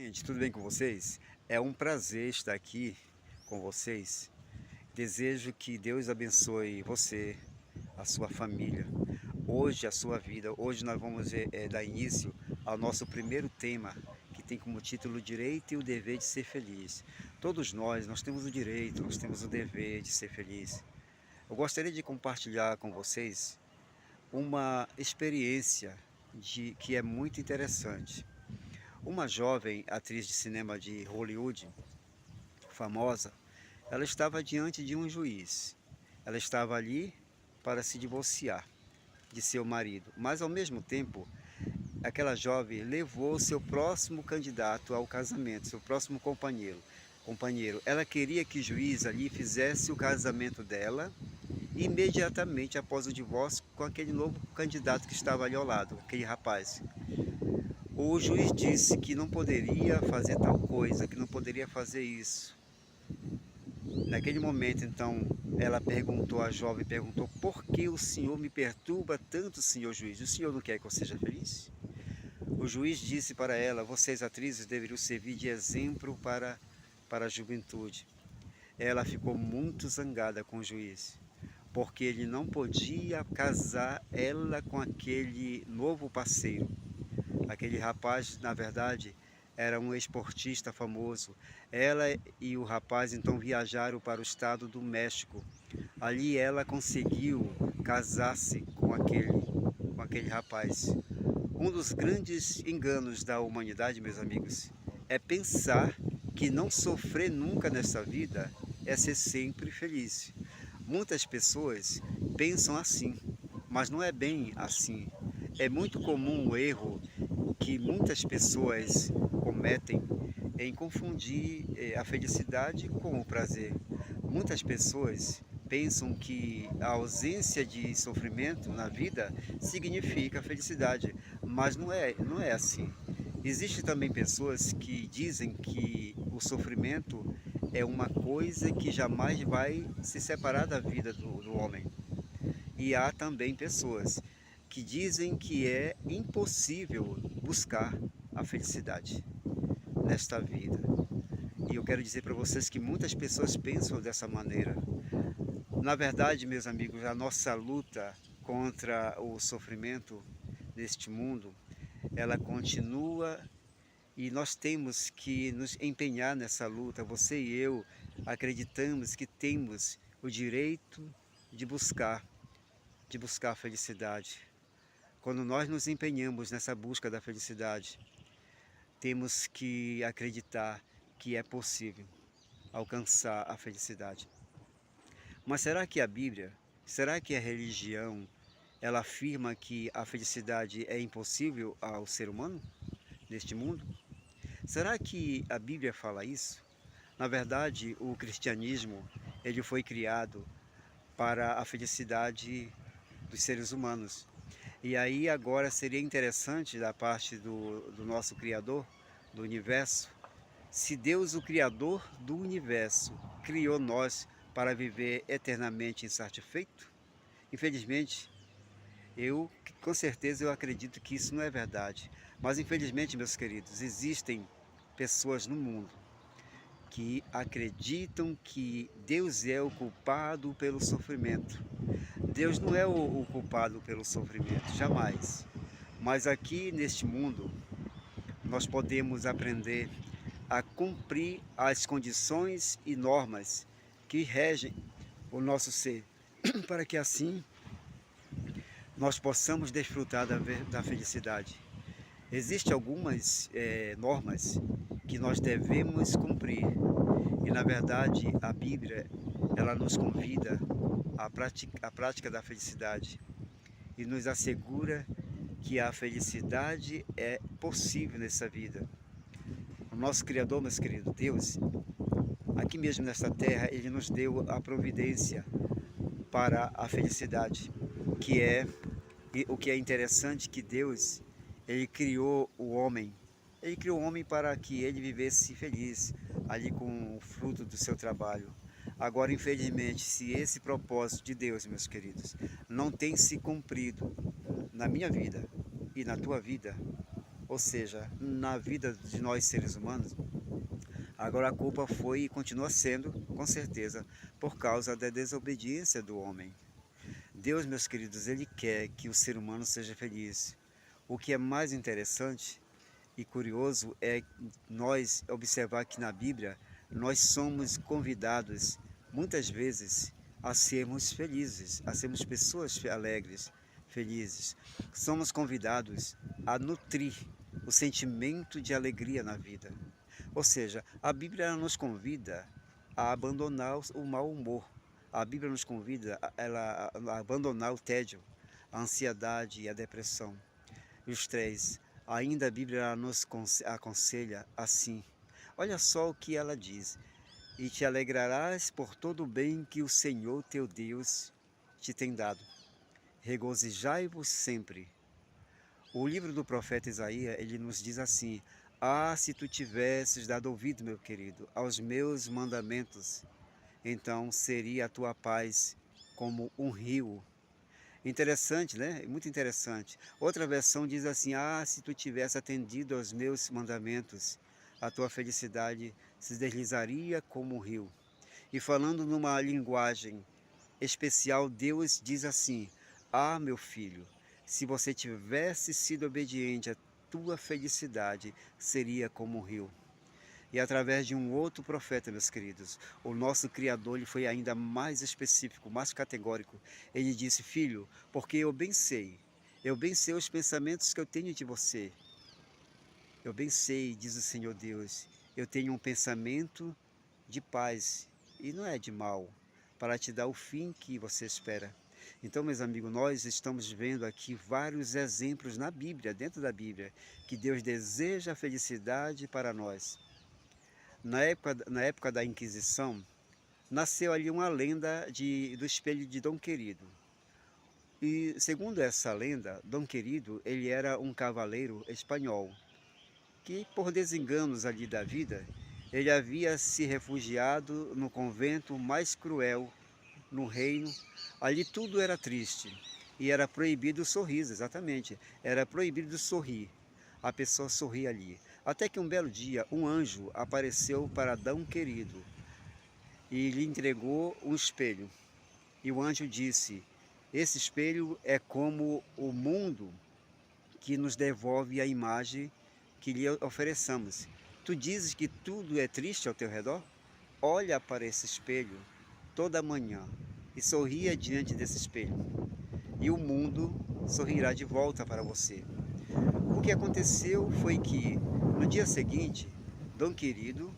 gente, tudo bem com vocês? É um prazer estar aqui com vocês. Desejo que Deus abençoe você, a sua família, hoje a sua vida. Hoje nós vamos dar início ao nosso primeiro tema, que tem como título o direito e o dever de ser feliz. Todos nós temos o direito, nós temos o dever de ser feliz. Eu gostaria de compartilhar com vocês uma experiência que é muito interessante. Uma jovem atriz de cinema de Hollywood, famosa, ela estava diante de um juiz. Ela estava ali para se divorciar de seu marido, mas ao mesmo tempo, aquela jovem levou seu próximo candidato ao casamento, seu próximo companheiro. Ela queria que o juiz ali fizesse o casamento dela imediatamente após o divórcio com aquele novo candidato que estava ali ao lado, aquele rapaz. O juiz disse que não poderia fazer tal coisa, que não poderia fazer isso. Naquele momento, então, a jovem perguntou, por que o senhor me perturba tanto, senhor juiz? O senhor não quer que eu seja feliz? O juiz disse para ela, vocês atrizes deveriam servir de exemplo para a juventude. Ela ficou muito zangada com o juiz, porque ele não podia casar ela com aquele novo parceiro. Aquele rapaz, na verdade, era um esportista famoso. Ela e o rapaz então viajaram para o estado do México. Ali ela conseguiu casar-se com aquele rapaz. Um dos grandes enganos da humanidade, meus amigos, é pensar que não sofrer nunca nessa vida é ser sempre feliz. Muitas pessoas pensam assim, mas não é bem assim. É muito comum o erro que muitas pessoas cometem em confundir a felicidade com o prazer. Muitas pessoas pensam que a ausência de sofrimento na vida significa felicidade, mas não é assim. Existem também pessoas que dizem que o sofrimento é uma coisa que jamais vai se separar da vida do homem. E há também pessoas que dizem que é impossível buscar a felicidade nesta vida. E eu quero dizer para vocês que muitas pessoas pensam dessa maneira. Na verdade, meus amigos, a nossa luta contra o sofrimento neste mundo, ela continua e nós temos que nos empenhar nessa luta. Você e eu acreditamos que temos o direito de buscar a felicidade. Quando nós nos empenhamos nessa busca da felicidade, temos que acreditar que é possível alcançar a felicidade. Mas será que a Bíblia, será que a religião, ela afirma que a felicidade é impossível ao ser humano neste mundo? Será que a Bíblia fala isso? Na verdade, o cristianismo, ele foi criado para a felicidade dos seres humanos. E aí agora seria interessante da parte do nosso Criador, do universo, se Deus, o Criador do universo, criou nós para viver eternamente insatisfeito? Infelizmente, com certeza eu acredito que isso não é verdade. Mas infelizmente, meus queridos, existem pessoas no mundo que acreditam que Deus é o culpado pelo sofrimento. Deus não é o culpado pelo sofrimento, jamais. Mas aqui neste mundo, nós podemos aprender a cumprir as condições e normas que regem o nosso ser, para que assim nós possamos desfrutar da felicidade. Existem algumas normas que nós devemos cumprir e na verdade a Bíblia ela nos convida à prática da felicidade e nos assegura que a felicidade é possível nessa vida. O nosso Criador, meus queridos, Deus, aqui mesmo nesta terra, Ele nos deu a providência para a felicidade, que é e o que é interessante que Deus, Ele criou o homem. Ele criou o homem para que ele vivesse feliz, ali com o fruto do seu trabalho. Agora, infelizmente, se esse propósito de Deus, meus queridos, não tem se cumprido na minha vida e na tua vida, Ou seja, na vida de nós seres humanos, agora a culpa foi e continua sendo, com certeza, por causa da desobediência do homem. Deus, meus queridos, Ele quer que o ser humano seja feliz. O que é mais interessante e curioso é nós observar que na Bíblia nós somos convidados muitas vezes a sermos felizes, a sermos pessoas alegres, felizes. Somos convidados a nutrir o sentimento de alegria na vida. Ou seja, a Bíblia nos convida a abandonar o mau humor. A Bíblia nos convida a abandonar o tédio, a ansiedade e a depressão. E os três, ainda a Bíblia nos aconselha assim. Olha só o que ela diz. E te alegrarás por todo o bem que o Senhor teu Deus te tem dado. Regozijai-vos sempre. O livro do profeta Isaías, ele nos diz assim: ah, se tu tivesses dado ouvido, meu querido, aos meus mandamentos, então seria a tua paz como um rio. Interessante, né? Muito interessante. Outra versão diz assim: ah, se tu tivesse atendido aos meus mandamentos, a tua felicidade se deslizaria como um rio. E falando numa linguagem especial, Deus diz assim: ah, meu filho, se você tivesse sido obediente, a tua felicidade seria como um rio. E através de um outro profeta, meus queridos, o nosso Criador ele foi ainda mais específico, mais categórico. Ele disse: filho, porque eu bem sei os pensamentos que eu tenho de você. Eu bem sei, diz o Senhor Deus, eu tenho um pensamento de paz e não é de mal, para te dar o fim que você espera. Então, meus amigos, nós estamos vendo aqui vários exemplos na Bíblia, dentro da Bíblia, que Deus deseja a felicidade para nós. Na época da Inquisição, nasceu ali uma lenda do espelho de Dom Querido. E segundo essa lenda, Dom Querido, ele era um cavaleiro espanhol, que por desenganos ali da vida, ele havia se refugiado no convento mais cruel no reino. Ali tudo era triste e era proibido o sorriso, exatamente, era proibido sorrir. A pessoa sorria ali. Até que um belo dia, um anjo apareceu para Dom Querido e lhe entregou um espelho. E o anjo disse: esse espelho é como o mundo que nos devolve a imagem que lhe ofereçamos. Tu dizes que tudo é triste ao teu redor? Olha para esse espelho toda manhã e sorria diante desse espelho, e o mundo sorrirá de volta para você. O que aconteceu foi que, no dia seguinte, Dom Querido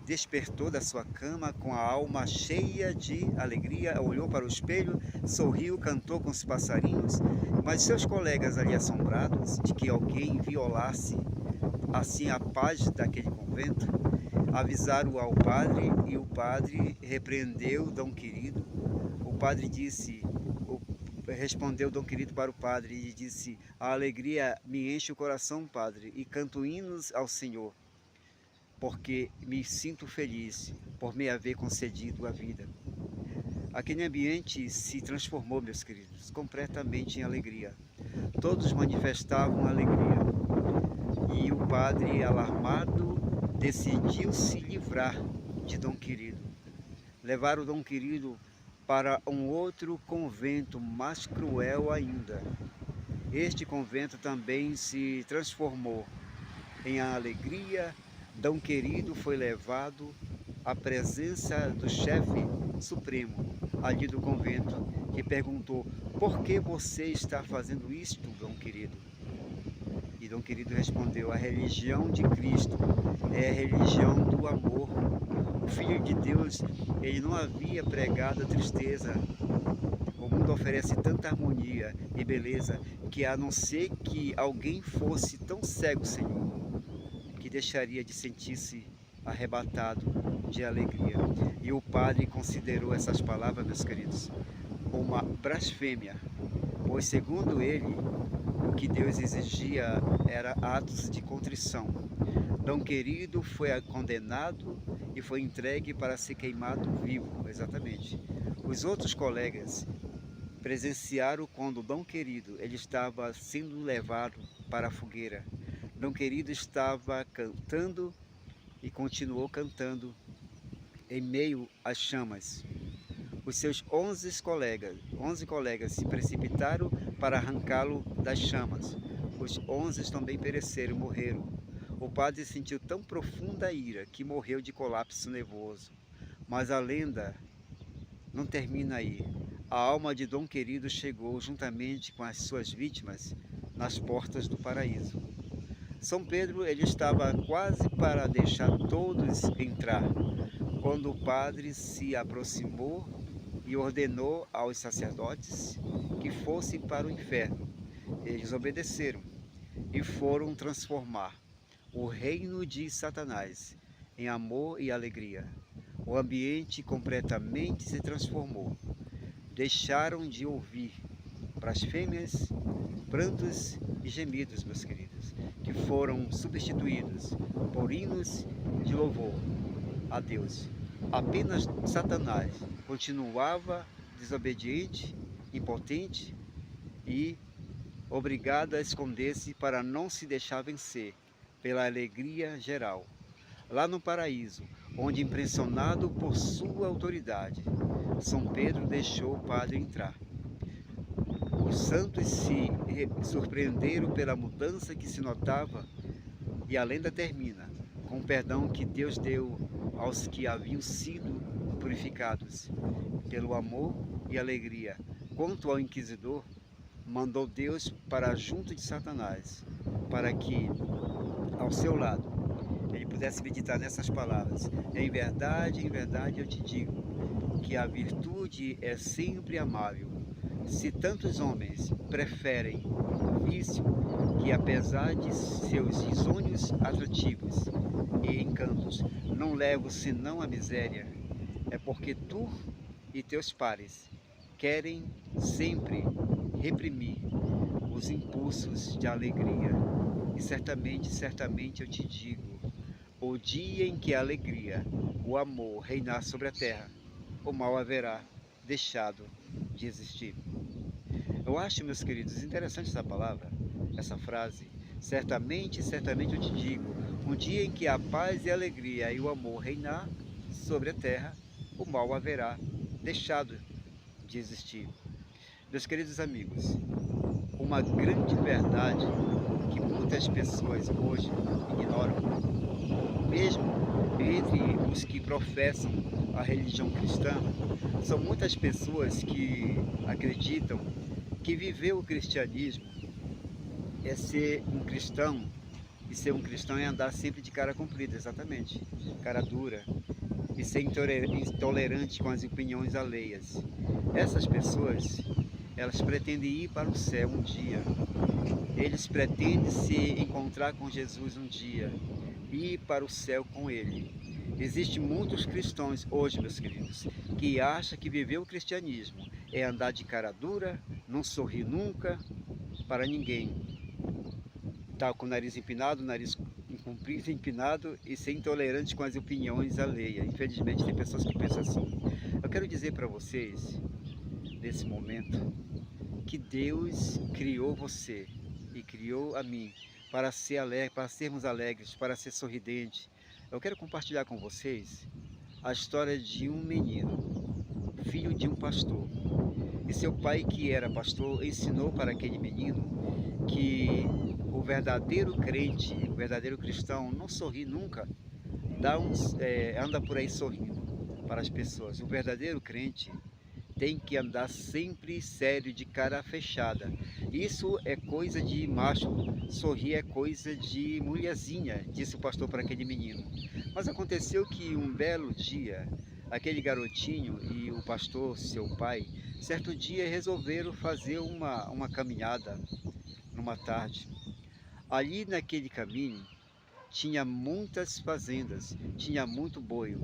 despertou da sua cama com a alma cheia de alegria, olhou para o espelho, sorriu, cantou com os passarinhos, mas seus colegas ali assombrados de que alguém violasse assim a paz daquele convento, avisaram ao padre e o padre repreendeu Dom Querido. O padre disse, respondeu Dom Querido para o padre e disse: a alegria me enche o coração, padre, e canto hinos ao Senhor, porque me sinto feliz por me haver concedido a vida. Aquele ambiente se transformou, meus queridos, completamente em alegria. Todos manifestavam alegria. E o padre, alarmado, decidiu se livrar de Dom Querido. Levaram Dom Querido para um outro convento mais cruel ainda. Este convento também se transformou em alegria. Dom Querido foi levado à presença do chefe supremo ali do convento, que perguntou: por que você está fazendo isto, Dom Querido? E Dom Querido respondeu: a religião de Cristo é a religião do amor. O Filho de Deus, ele não havia pregado a tristeza. O mundo oferece tanta harmonia e beleza que, a não ser que alguém fosse tão cego, Senhor, que deixaria de sentir-se arrebatado de alegria. E o padre considerou essas palavras, meus queridos, uma blasfêmia, pois segundo ele, o que Deus exigia era atos de contrição. Dom Querido foi condenado e foi entregue para ser queimado vivo, exatamente. Os outros colegas presenciaram quando Dom Querido ele estava sendo levado para a fogueira. Dom Querido estava cantando e continuou cantando em meio às chamas. Os seus 11 colegas se precipitaram para arrancá-lo das chamas. Os 11 também pereceram, morreram. O padre sentiu tão profunda ira que morreu de colapso nervoso. Mas a lenda não termina aí. A alma de Dom Querido chegou juntamente com as suas vítimas nas portas do paraíso. São Pedro ele estava quase para deixar todos entrar, quando o padre se aproximou e ordenou aos sacerdotes que fossem para o inferno. Eles obedeceram e foram transformar o reino de Satanás em amor e alegria. O ambiente completamente se transformou. Deixaram de ouvir blasfêmias, prantos e gemidos, meus queridos, que foram substituídos por hinos de louvor a Deus. Apenas Satanás continuava desobediente, impotente e obrigado a esconder-se para não se deixar vencer pela alegria geral. Lá no paraíso, onde impressionado por sua autoridade, São Pedro deixou o padre entrar. Os santos se surpreenderam pela mudança que se notava e a lenda termina com o perdão que Deus deu aos que haviam sido purificados pelo amor e alegria. Quanto ao inquisidor, mandou Deus para junto de Satanás, para que, ao seu lado, ele pudesse meditar nessas palavras. Em verdade eu te digo, que a virtude é sempre amável. Se tantos homens preferem o vício, que apesar de seus risonhos atrativos e encantos, não levam senão a miséria, é porque tu e teus pares querem sempre reprimir os impulsos de alegria. E certamente eu te digo, o dia em que a alegria, o amor reinar sobre a terra, o mal haverá deixado de existir. Eu acho, meus queridos, interessante essa palavra, essa frase. Certamente eu te digo, um dia em que a paz e a alegria e o amor reinar sobre a terra, o mal haverá deixado de existir. Meus queridos amigos, uma grande verdade que muitas pessoas hoje ignoram, mesmo entre os que professam a religião cristã, são muitas pessoas que acreditam que viver o cristianismo é ser um cristão, e ser um cristão é andar sempre de cara comprida, exatamente, cara dura, e ser intolerante com as opiniões alheias. Essas pessoas, elas pretendem ir para o céu um dia, eles pretendem se encontrar com Jesus um dia, ir para o céu com Ele. Existem muitos cristãos hoje, meus queridos, que acham que viver o cristianismo é andar de cara dura, não sorrir nunca para ninguém, tá com o nariz empinado, nariz comprido, empinado e ser intolerante com as opiniões alheias. Infelizmente tem pessoas que pensam assim. Eu quero dizer para vocês, nesse momento, que Deus criou você e criou a mim para ser alegre, para sermos alegres, para ser sorridente. Eu quero compartilhar com vocês a história de um menino, filho de um pastor. E seu pai, que era pastor, ensinou para aquele menino que o verdadeiro crente, o verdadeiro cristão, não sorri nunca, anda por aí sorrindo para as pessoas. O verdadeiro crente tem que andar sempre sério, de cara fechada. Isso é coisa de macho, sorrir é coisa de mulherzinha, disse o pastor para aquele menino. Mas aconteceu que um belo dia, aquele garotinho e o pastor, seu pai, certo dia resolveram fazer uma caminhada numa tarde. Ali naquele caminho tinha muitas fazendas, tinha muito boi.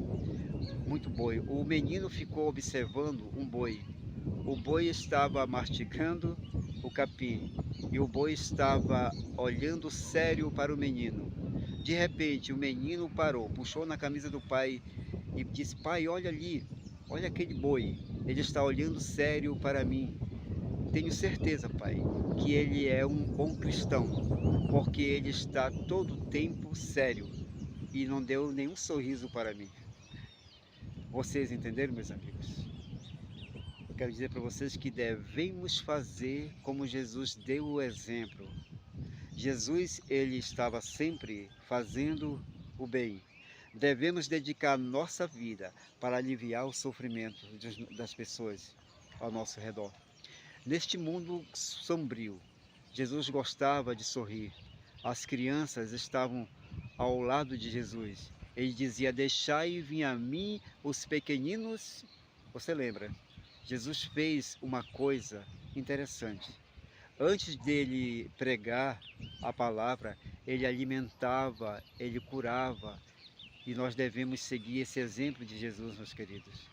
O menino ficou observando um boi. O boi estava mastigando o capim e o boi estava olhando sério para o menino. De repente o menino parou, puxou na camisa do pai e disse: pai, olha ali, olha aquele boi, ele está olhando sério para mim. tenho certeza, Pai, que ele é um bom cristão, porque ele está todo o tempo sério e não deu nenhum sorriso para mim. Vocês entenderam, meus amigos? Eu quero dizer para vocês que devemos fazer como Jesus deu o exemplo. Jesus, ele estava sempre fazendo o bem. Devemos dedicar nossa vida para aliviar o sofrimento das pessoas ao nosso redor. Neste mundo sombrio, Jesus gostava de sorrir. As crianças estavam ao lado de Jesus. Ele dizia: deixai vir a mim os pequeninos. Você lembra? Jesus fez uma coisa interessante. Antes dele pregar a palavra, ele alimentava, ele curava. E nós devemos seguir esse exemplo de Jesus, meus queridos.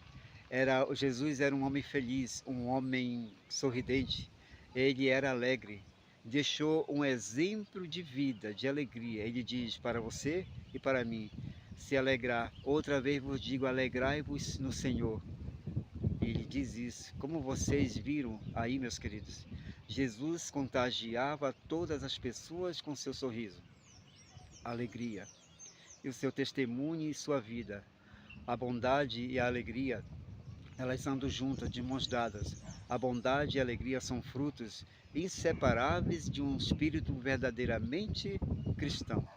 Jesus era um homem feliz, um homem sorridente. Ele era alegre. Deixou um exemplo de vida, de alegria. Ele diz para você e para mim, se alegrar. Outra vez vos digo, alegrai-vos no Senhor. Ele diz isso. Como vocês viram aí, meus queridos, Jesus contagiava todas as pessoas com seu sorriso, alegria, e o seu testemunho e sua vida. A bondade e a alegria, elas andam juntas, de mãos dadas. A bondade e a alegria são frutos inseparáveis de um espírito verdadeiramente cristão.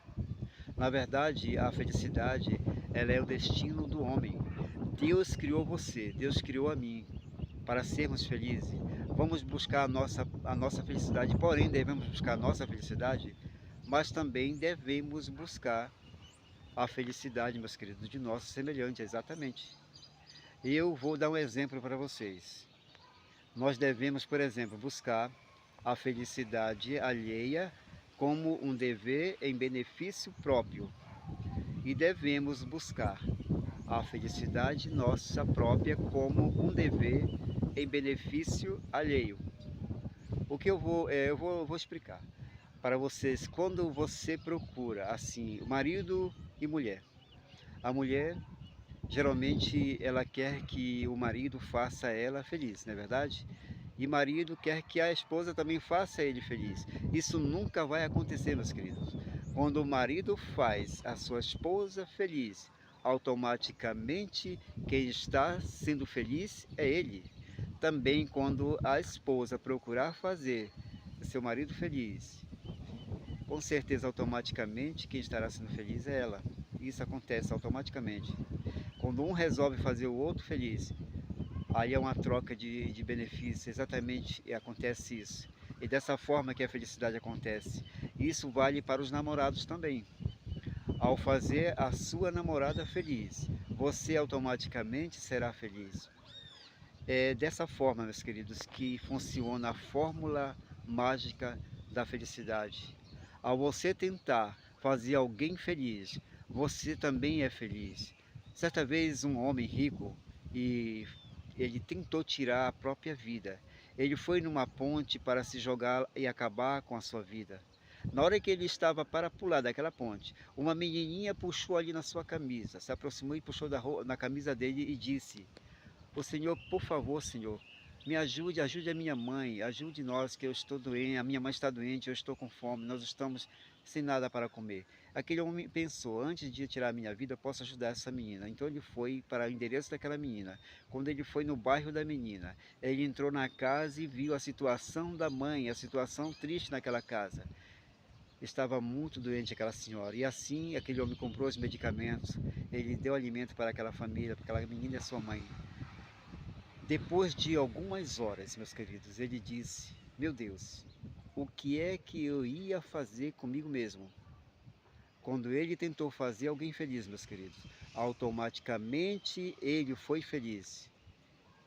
Na verdade, a felicidade, ela é o destino do homem. Deus criou você, Deus criou a mim, para sermos felizes. Vamos buscar a nossa felicidade, porém devemos buscar a nossa felicidade, mas também devemos buscar a felicidade, meus queridos, de nosso semelhante, exatamente. Eu vou dar um exemplo para vocês. Nós devemos, por exemplo, buscar a felicidade alheia como um dever em benefício próprio. E devemos buscar a felicidade nossa própria como um dever em benefício alheio. O que eu vou explicar para vocês. Quando você procura assim, marido e mulher, a mulher geralmente ela quer que o marido faça ela feliz, não é verdade? E marido quer que a esposa também faça ele feliz. Isso nunca vai acontecer, meus queridos. Quando o marido faz a sua esposa feliz, automaticamente quem está sendo feliz é ele. Também quando a esposa procurar fazer o seu marido feliz, com certeza automaticamente quem estará sendo feliz é ela. Isso acontece automaticamente. Quando um resolve fazer o outro feliz, aí é uma troca de benefícios, exatamente acontece isso. E dessa forma que a felicidade acontece. Isso vale para os namorados também. Ao fazer a sua namorada feliz, você automaticamente será feliz. É dessa forma, meus queridos, que funciona a fórmula mágica da felicidade. Ao você tentar fazer alguém feliz, você também é feliz. Certa vez um homem rico, e ele tentou tirar a própria vida. Ele foi numa ponte para se jogar e acabar com a sua vida. Na hora que ele estava para pular daquela ponte, uma menininha puxou ali na sua camisa, se aproximou e puxou na camisa dele e disse: "O senhor, por favor, senhor, me ajude, ajude a minha mãe, ajude nós que eu estou doente, a minha mãe está doente, eu estou com fome, nós estamos sem nada para comer." Aquele homem pensou: antes de eu tirar a minha vida, eu posso ajudar essa menina. Então ele foi para o endereço daquela menina. Quando ele foi no bairro da menina, ele entrou na casa e viu a situação da mãe, a situação triste naquela casa. Estava muito doente aquela senhora. E assim aquele homem comprou os medicamentos, ele deu alimento para aquela família, para aquela menina e a sua mãe. Depois de algumas horas, meus queridos, ele disse: meu Deus, o que é que eu ia fazer comigo mesmo? Quando ele tentou fazer alguém feliz, meus queridos, automaticamente ele foi feliz.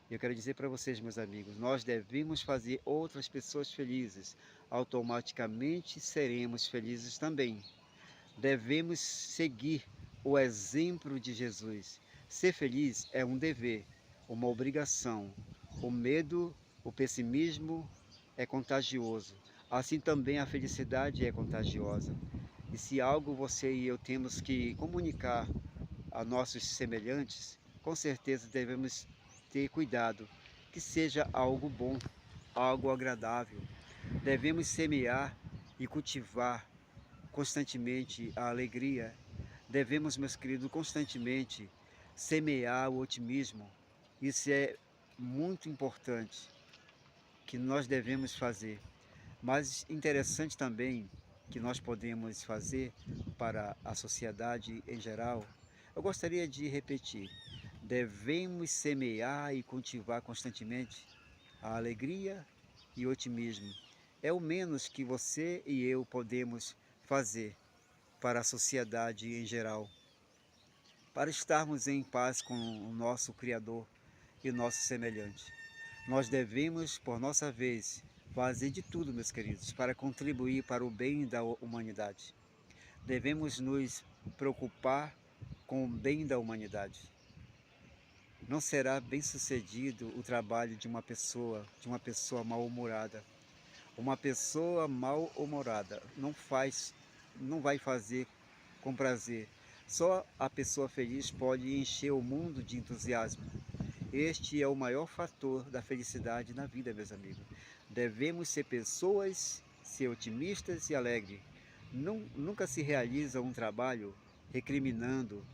Eu quero dizer para vocês, meus amigos, nós devemos fazer outras pessoas felizes. Automaticamente seremos felizes também. Devemos seguir o exemplo de Jesus. Ser feliz é um dever, uma obrigação. O medo, o pessimismo é contagioso. Assim também a felicidade é contagiosa. E se algo você e eu temos que comunicar a nossos semelhantes, com certeza devemos ter cuidado que seja algo bom, algo agradável. Devemos semear e cultivar constantemente a alegria. Devemos, meus queridos, constantemente semear o otimismo. Isso é muito importante que nós devemos fazer. Mas interessante também que nós podemos fazer para a sociedade em geral, eu gostaria de repetir: devemos semear e cultivar constantemente a alegria e o otimismo. É o menos que você e eu podemos fazer para a sociedade em geral, para estarmos em paz com o nosso Criador e o nosso semelhante. Nós devemos, por nossa vez, fazer de tudo, meus queridos, para contribuir para o bem da humanidade. Devemos nos preocupar com o bem da humanidade. Não será bem-sucedido o trabalho de uma pessoa mal-humorada. Uma pessoa mal-humorada não vai fazer com prazer. Só a pessoa feliz pode encher o mundo de entusiasmo. Este é o maior fator da felicidade na vida, meus amigos. Devemos ser pessoas, ser otimistas e alegres. Nunca se realiza um trabalho recriminando.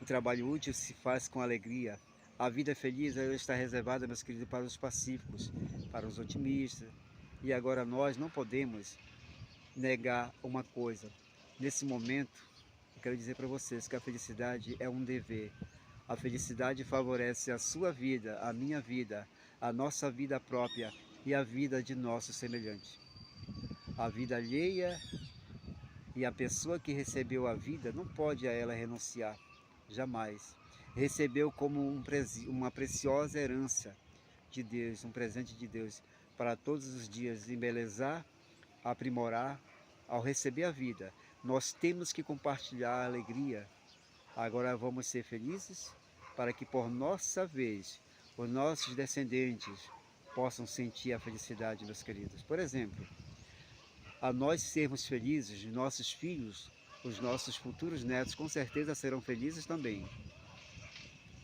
O trabalho útil se faz com alegria. A vida feliz ela está reservada, meus queridos, para os pacíficos, para os otimistas. E agora nós não podemos negar uma coisa. Nesse momento, eu quero dizer para vocês que a felicidade é um dever. A felicidade favorece a sua vida, a minha vida, a nossa vida própria e a vida de nosso semelhante. A vida alheia e a pessoa que recebeu a vida não pode a ela renunciar, jamais. Recebeu como uma preciosa herança de Deus, um presente de Deus, para todos os dias embelezar, aprimorar. Ao receber a vida, nós temos que compartilhar a alegria. Agora vamos ser felizes para que por nossa vez os nossos descendentes possam sentir a felicidade, meus queridos. Por exemplo, a nós sermos felizes, nossos filhos, os nossos futuros netos com certeza serão felizes também.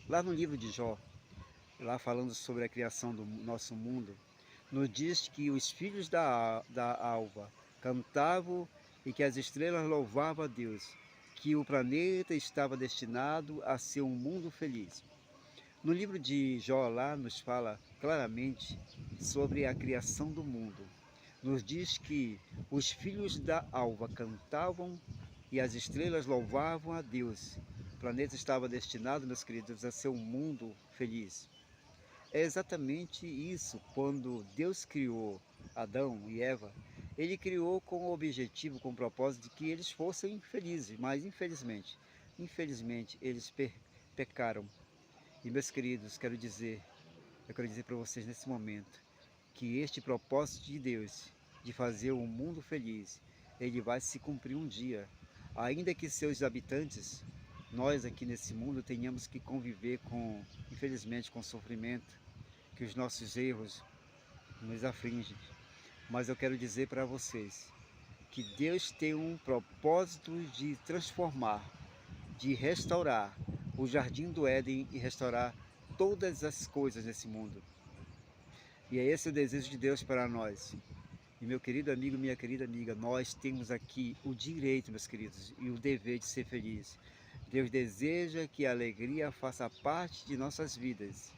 Lá no livro de Jó, lá falando sobre a criação do nosso mundo, nos diz que os filhos da alva cantavam e que as estrelas louvavam a Deus, que o planeta estava destinado a ser um mundo feliz. No livro de Jó lá nos fala claramente sobre a criação do mundo. Nos diz que os filhos da alva cantavam e as estrelas louvavam a Deus. O planeta estava destinado, meus queridos, a ser um mundo feliz. É exatamente isso. Quando Deus criou Adão e Eva, ele criou com o objetivo, com o propósito de que eles fossem felizes, mas infelizmente eles pecaram. E meus queridos, eu quero dizer para vocês nesse momento, que este propósito de Deus, de fazer um mundo feliz, ele vai se cumprir um dia. Ainda que seus habitantes, nós aqui nesse mundo, tenhamos que conviver com, infelizmente, com sofrimento, que os nossos erros nos afligem. Mas eu quero dizer para vocês que Deus tem um propósito de transformar, de restaurar o jardim do Éden e restaurar todas as coisas nesse mundo. E é esse o desejo de Deus para nós. E meu querido amigo, minha querida amiga, nós temos aqui o direito, meus queridos, e o dever de ser feliz. Deus deseja que a alegria faça parte de nossas vidas.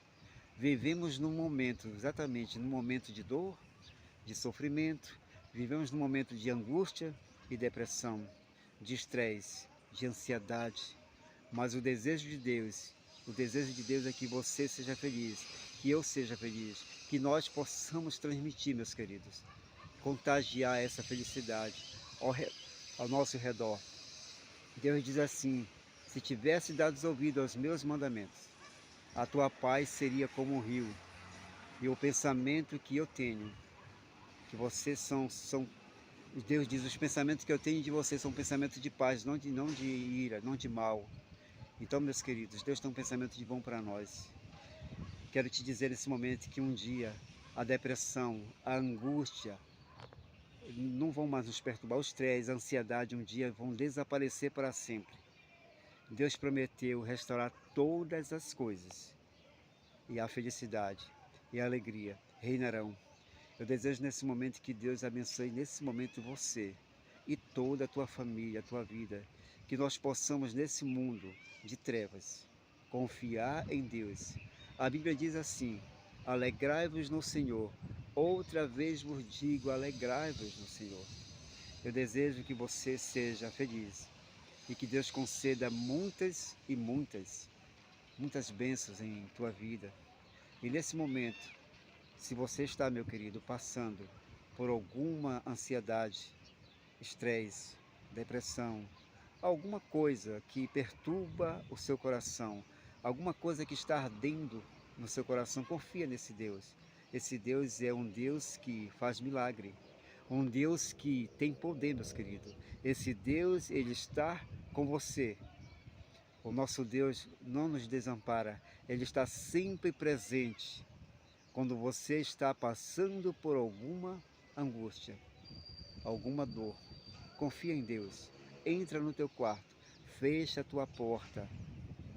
Vivemos num momento, exatamente num momento de dor, de sofrimento, vivemos num momento de angústia e depressão, de estresse, de ansiedade. Mas o desejo de Deus é que você seja feliz, que eu seja feliz, que nós possamos transmitir, meus queridos, contagiar essa felicidade ao nosso redor. Deus diz assim: se tivesse dado ouvido aos meus mandamentos, a tua paz seria como um rio, e o pensamento que eu tenho, que vocês são Deus diz, os pensamentos que eu tenho de vocês são pensamentos de paz, não de ira, não de mal. Então, meus queridos, Deus tem um pensamento de bom para nós. Quero te dizer nesse momento que um dia a depressão, a angústia não vão mais nos perturbar, o estresse, a ansiedade um dia vão desaparecer para sempre. Deus prometeu restaurar todas as coisas e a felicidade. e a alegria reinarão. Eu desejo nesse momento que Deus abençoe nesse momento você e toda a tua família, a tua vida, que nós possamos nesse mundo de trevas confiar em Deus. A Bíblia diz assim: alegrai-vos no Senhor. Outra vez vos digo, alegrai-vos no Senhor. Eu desejo que você seja feliz e que Deus conceda muitas e muitas bênçãos em tua vida. E nesse momento, se você está, meu querido, passando por alguma ansiedade, estresse, depressão, alguma coisa que perturba o seu coração, alguma coisa que está ardendo no seu coração, confia nesse Deus. Esse Deus é um Deus que faz milagre, um Deus que tem poder, meus queridos. Esse Deus, ele está com você. O nosso Deus não nos desampara, ele está sempre presente. Quando você está passando por alguma angústia, alguma dor, confia em Deus. Entra no teu quarto, fecha a tua porta,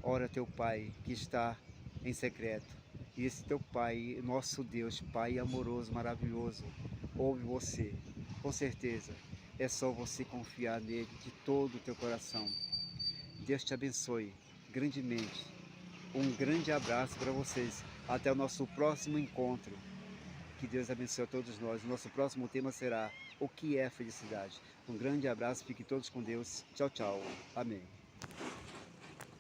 ora a teu Pai que está em secreto. E esse teu Pai, nosso Deus, Pai amoroso, maravilhoso, ouve você. Com certeza, é só você confiar nele de todo o teu coração. Deus te abençoe grandemente. Um grande abraço para vocês. Até o nosso próximo encontro. Que Deus abençoe a todos nós. O nosso próximo tema será: o que é felicidade? Um grande abraço, fiquem todos com Deus. Tchau, tchau. Amém.